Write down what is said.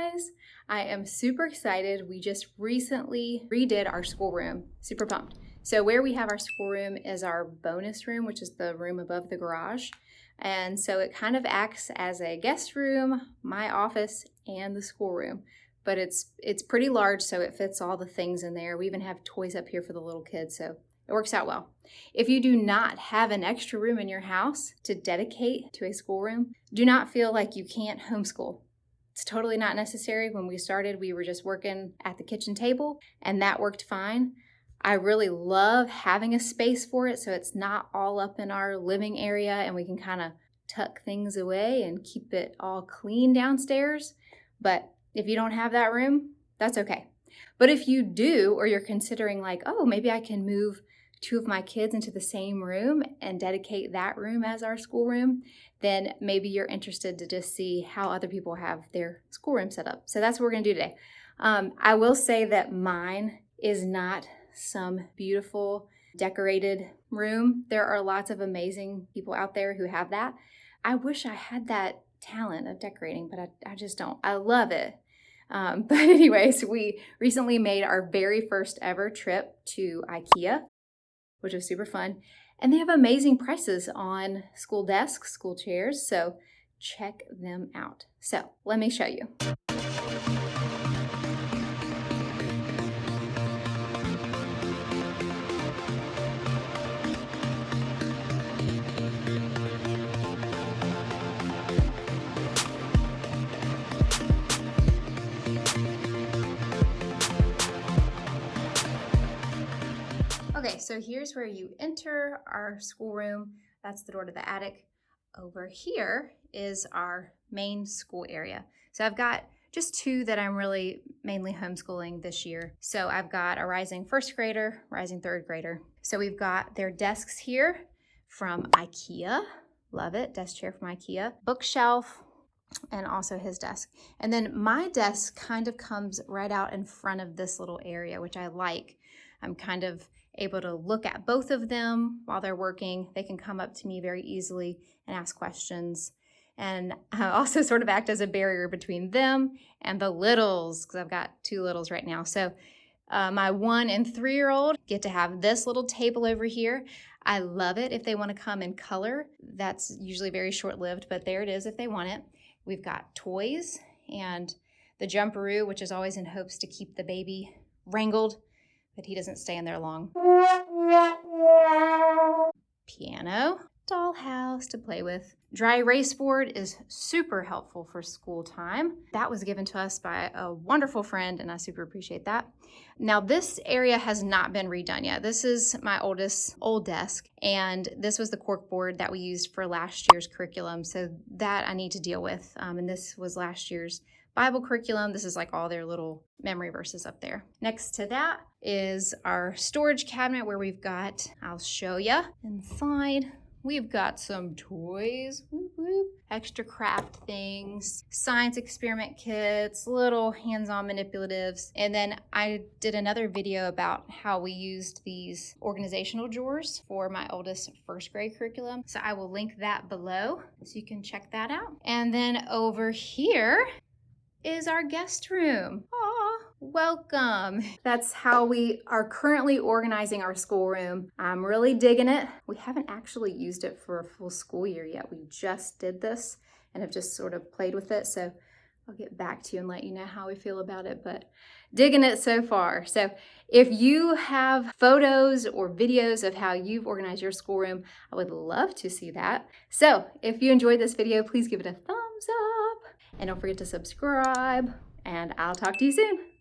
guys. I am super excited. We just recently redid our schoolroom. Super pumped. So where we have our schoolroom is our bonus room, which is the room above the garage. And so it kind of acts as a guest room, my office, and the schoolroom. But it's pretty large, so it fits all the things in there. We even have toys up here for the little kids, so it works out well. If you do not have an extra room in your house to dedicate to a schoolroom, do not feel like you can't homeschool. It's totally not necessary. When we started, we were just working at the kitchen table, and that worked fine. I really love having a space for it, so it's not all up in our living area, and we can kind of tuck things away and keep it all clean downstairs. But if you don't have that room, that's okay. But if you do, or you're considering like, oh, maybe I can move 2 of my kids into the same room and dedicate that room as our schoolroom, then maybe you're interested to just see how other people have their schoolroom set up. So that's what we're gonna do today. I will say that mine is not some beautiful decorated room. There are lots of amazing people out there who have that. I wish I had that talent of decorating, but I just don't. I love it. But anyways, we recently made our very first ever trip to IKEA, which was super fun. And they have amazing prices on school desks, school chairs, so check them out. So let me show you. Okay, so here's where you enter our schoolroom. That's the door to the attic. Over here is our main school area. So I've got just 2 that I'm really mainly homeschooling this year. So I've got a rising 1st grader, rising 3rd grader. So we've got their desks here from IKEA. Love it, desk chair from IKEA. Bookshelf, and also his desk. And then my desk kind of comes right out in front of this little area, which I like. I'm kind of able to look at both of them while they're working. They can come up to me very easily and ask questions. And I also sort of act as a barrier between them and the littles, because I've got 2 littles right now. So my 1 and 3-year-old get to have this little table over here. I love it if they want to come in color. That's usually very short-lived, but there it is if they want it. We've got toys and the jumperoo, which is always in hopes to keep the baby wrangled, but he doesn't stay in there long. Piano, dollhouse to play with. Dry erase board is super helpful for school time. That was given to us by a wonderful friend, and I super appreciate that. Now this area has not been redone yet. This is my oldest old desk, and this was the cork board that we used for last year's curriculum, so that I need to deal with. And this was last year's Bible curriculum. This is like all their little memory verses up there. Next to that is our storage cabinet where we've got, I'll show you inside. We've got some toys, whoop, whoop, extra craft things, science experiment kits, little hands-on manipulatives. And then I did another video about how we used these organizational drawers for my oldest 1st grade curriculum. So I will link that below so you can check that out. And then over here is our guest room. Aw, welcome. That's how we are currently organizing our schoolroom. I'm really digging it. We haven't actually used it for a full school year yet. We just did this and have just sort of played with it. So I'll get back to you and let you know how we feel about it, but digging it so far. So if you have photos or videos of how you've organized your schoolroom, I would love to see that. So if you enjoyed this video, please give it a thumbs up and don't forget to subscribe, and I'll talk to you soon.